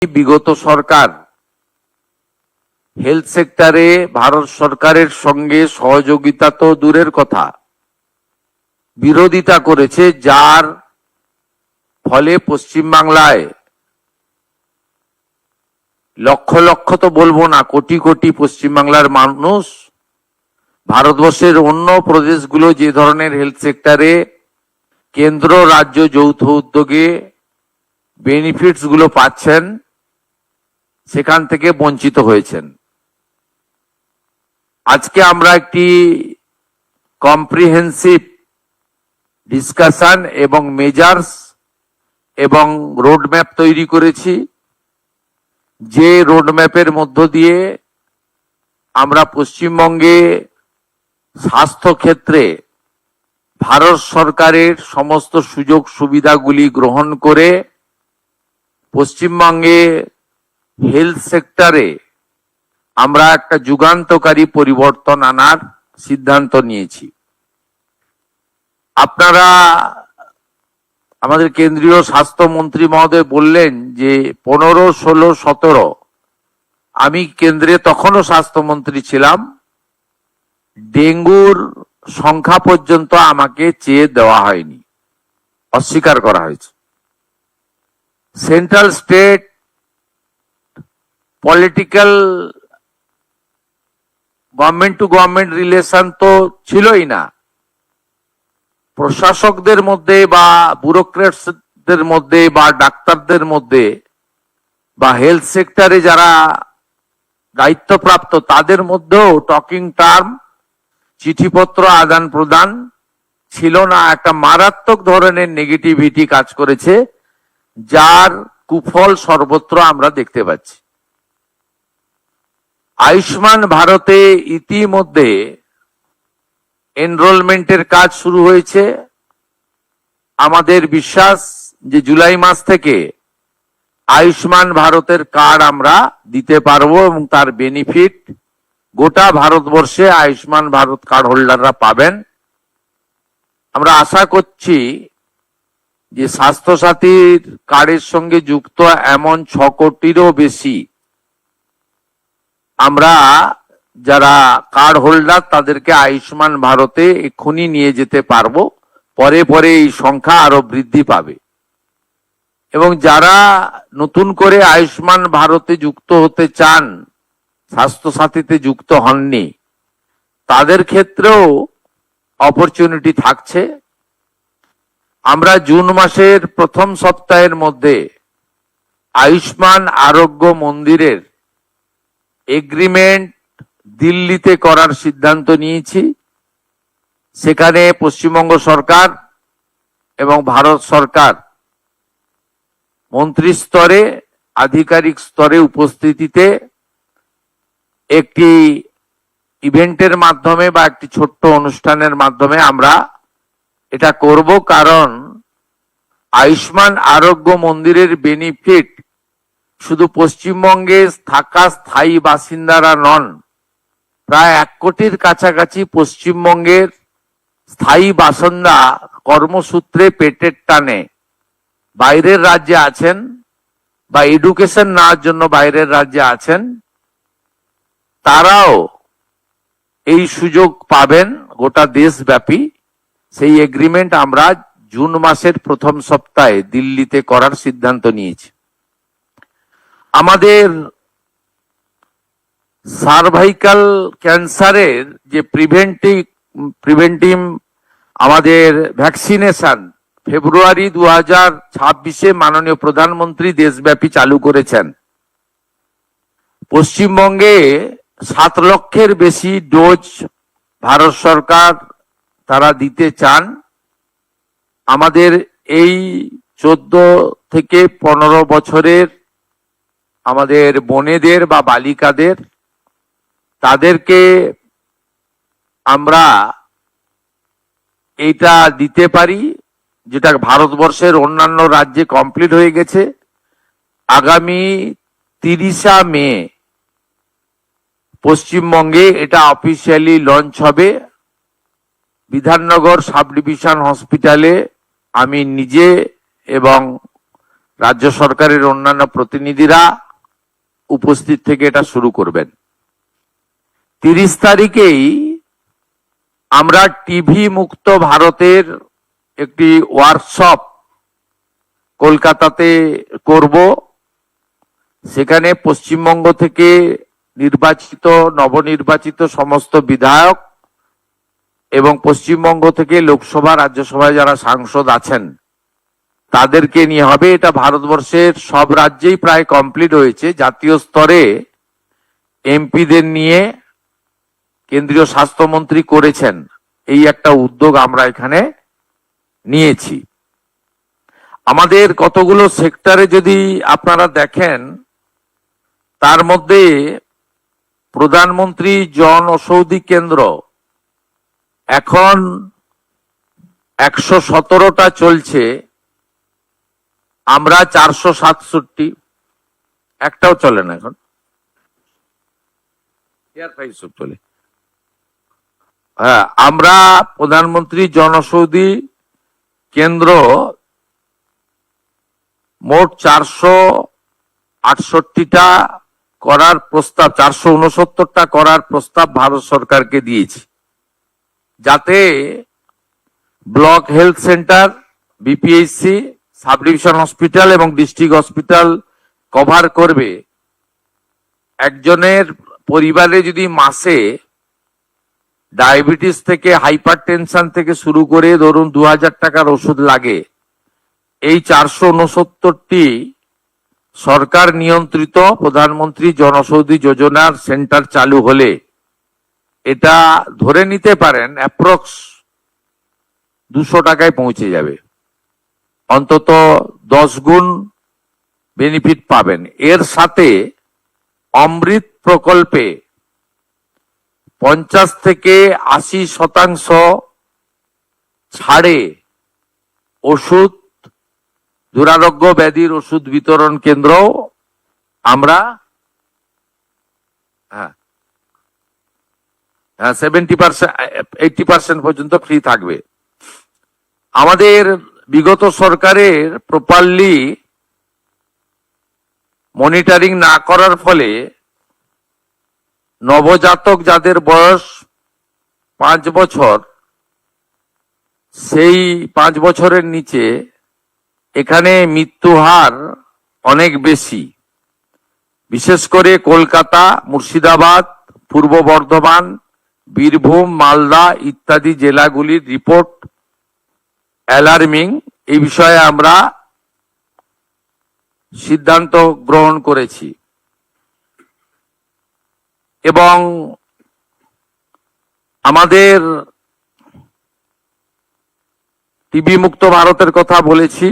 বিগত সরকার হেলথ সেক্টরে ভারত সরকারের সঙ্গে সহযোগিতা তো দূরের কথা, বিরোধিতা করেছে, যার ফলে পশ্চিমবাংলায় লক্ষ লক্ষ তো বলবো না, কোটি কোটি পশ্চিমবাংলার মানুষ ভারতবর্ষের অন্য প্রদেশগুলো যে ধরনের হেলথ সেক্টরে কেন্দ্র রাজ্য যৌথ উদ্যোগে বেনিফিটস গুলো পাচ্ছেন, সেখান থেকে বঞ্চিত হয়েছেন। আজকে আমরা একটি কম্প্রিহেন্সিভ ডিসকাশন এবং মেজার্স এবং রোডম্যাপ তৈরি করেছি, যে রোডম্যাপের মধ্য দিয়ে আমরা পশ্চিমবঙ্গে স্বাস্থ্য ক্ষেত্রে ভারত সরকারের সমস্ত সুযোগ সুবিধাগুলি গ্রহণ করে পশ্চিমবঙ্গে হেলথ সেক্টরে আমরা একটা যুগান্তকারী পরিবর্তন আনার সিদ্ধান্ত নিয়েছি। আপনারা, আমাদের কেন্দ্রীয় স্বাস্থ্যমন্ত্রী মহোদয় বললেন যে 15, 16, 17, আমি কেন্দ্রে তখনও স্বাস্থ্যমন্ত্রী ছিলাম, ডেঙ্গুর সংখ্যা পর্যন্ত আমাকে চেয়ে দেওয়া হয়নি, অস্বীকার করা হয়েছে। Central state political government to government relation তো ছিলই না, প্রশাসকদের মধ্যে বা ব্যুরোক্রেটসদের মধ্যে বা ডাক্তারদের মধ্যে বা হেলথ সেক্টরে যারা দায়িত্বপ্রাপ্ত তাদের মধ্যেও টকিং টার্ম, চিঠিপত্র আদান প্রদান ছিল না। একটা মারাত্মক ধরনের নেগেটিভিটি কাজ করেছে, যার কুফল সর্বত্র আমরা দেখতে পাচ্ছি। আয়ুষ্মান ভারতে ইতিমধ্যে এনরোলমেন্টের কাজ শুরু হয়েছে। আমাদের বিশ্বাস যে জুলাই মাস থেকে আয়ুষ্মান ভারতের কার্ড আমরা দিতে পারবো এবং তার বেনিফিট গোটা ভারতবর্ষে আয়ুষ্মান ভারত কার্ড হোল্ডাররা পাবেন। আমরা আশা করছি যে স্বাস্থ্যসাথীর কার্ডের সঙ্গে যুক্ত এমন 6 কোটিরও বেশি আমরা যারা কার্ড হোল্ডার তাদেরকে আয়ুষ্মান ভারতে এক্ষুনি নিয়ে যেতে পারবো। পরে পরে এই সংখ্যা আরো বৃদ্ধি পাবে এবং যারা নতুন করে আয়ুষ্মান ভারতে যুক্ত হতে চান, স্বাস্থ্যসাথীতে যুক্ত হননি, তাদের ক্ষেত্রেও অপরচুনিটি থাকছে। আমরা জুন মাসের প্রথম সপ্তাহের মধ্যে আয়ুষ্মান আরোগ্য মন্দিরের এগ্রিমেন্ট দিল্লিতে করার সিদ্ধান্ত নিয়েছি। সেখানে পশ্চিমবঙ্গ সরকার এবং ভারত সরকার মন্ত্রী স্তরে, আধিকারিক স্তরে উপস্থিতিতে একটি ইভেন্টের মাধ্যমে বা একটি ছোট্ট অনুষ্ঠানের মাধ্যমে আমরা এটা করব। কারণ আয়ুষ্মান আরোগ্য মন্দিরের বেনিফিট শুধু পশ্চিমবঙ্গে থাকা স্থায়ী বাসিন্দারা নন, প্রায় 1 কোটির কাছাকাছি পশ্চিমবঙ্গের স্থায়ী বাসিন্দা কর্মসূত্রে পেটের টানে বাইরের রাজ্যে আছেন বা এডুকেশন নেওয়ার জন্য বাইরের রাজ্যে আছেন, তারাও এই সুযোগ পাবেন গোটা দেশব্যাপী। সেই এগ্রিমেন্ট আমরা জুন মাসের প্রথম সপ্তাহে দিল্লিতে করার সিদ্ধান্ত নিয়েছি। আমাদের সার্ভাইকাল ক্যান্সারের যে প্রিভেন্টিভ আমাদের ভ্যাকসিনেশন ফেব্রুয়ারি 2026-এ মাননীয় প্রধানমন্ত্রী দেশব্যাপী চালু করেছেন। পশ্চিমবঙ্গে 7 লক্ষের বেশি ডোজ ভারত সরকার তারা দিতে চান। আমাদের এই 14 থেকে 15 বছরের আমাদের বোনেদের বা বালিকাদের, তাদেরকে আমরা এইটা দিতে পারি, যেটা ভারতবর্ষের অন্যান্য রাজ্যে কমপ্লিট হয়ে গেছে। আগামী 30 মে পশ্চিমবঙ্গে এটা অফিসিয়ালি লঞ্চ হবে। বিধাননগর সাব ডিভিশন হসপিটালে আমি নিজে এবং রাজ্য সরকারের অন্যান্য প্রতিনিধিরা উপস্থিত থেকে এটা শুরু করবেন। 30 তারিখেই আমরা টিভি মুক্ত ভারতের একটি ওয়ার্কশপ কলকাতাতে করব। সেখানে পশ্চিমবঙ্গ থেকে নির্বাচিত নবনির্বাচিত সমস্ত বিধায়ক এবং পশ্চিমবঙ্গ থেকে লোকসভা রাজ্যসভায় যারা সাংসদ আছেন তাদেরকে নিয়ে হবে। এটা ভারতবর্ষের সব রাজ্যেই প্রায় কমপ্লিট হয়েছে। জাতীয় স্তরে এমপিদের নিয়ে কেন্দ্রীয় স্বাস্থ্যমন্ত্রী করেছেন। এই একটা উদ্যোগ আমরা এখানে নিয়েছি। আমাদের কতগুলো সেক্টরে যদি আপনারা দেখেন, তার মধ্যে প্রধানমন্ত্রী জন ঔষধি কেন্দ্র এখন 117টা চলছে, আমরা 467, একটাও চলে না এখন, চলে। হ্যাঁ, আমরা প্রধানমন্ত্রী জনঔষধি কেন্দ্র মোট 468টা করার প্রস্তাব, 469টা করার প্রস্তাব ভারত সরকারকে দিয়েছি, যাতে block health centre, BPHC, sub division hospital এবং ডিস্ট্রিক্ট হসপিটাল কভার করবে। একজনের পরিবারে যদি মাসে ডায়াবেটিস থেকে হাইপার টেনশন থেকে শুরু করে ধরুন 2000 টাকার ওষুধ লাগে, এই 469টি সরকার নিয়ন্ত্রিত প্রধানমন্ত্রী জনঔষধি যোজনার সেন্টার চালু হলে এটা ধরে নিতে পারেন অ্যাপ্রক্স 200 টাকায় পৌঁছে যাবে। অন্তত 10 গুণ বেনিফিট পাবেন। এর সাথে অমৃত প্রকল্পে 50 থেকে 80% ছাড়ে ওষুধ, দুরারোগ্য ব্যাধির ওষুধ বিতরণ কেন্দ্র আমরা 70%, 80% পর্যন্ত ফ্রি থাকবে। আমাদের বিগত সরকারের প্রপারলি মনিটরিং না করার ফলে নবজাতক যাদের বয়স 5 বছর, সেই 5 বছরের নিচে এখানে মৃত্যু হার অনেক বেশি। বিশেষ করে কলকাতা, মুর্শিদাবাদ, পূর্ব বর্ধমান, বীরভূম, মালদা ইত্যাদি জেলাগুলির রিপোর্ট অ্যালার্মিং। এই বিষয়ে আমরা সিদ্ধান্ত গ্রহণ করেছি এবং আমাদের টিবি মুক্ত ভারতের কথা বলেছি।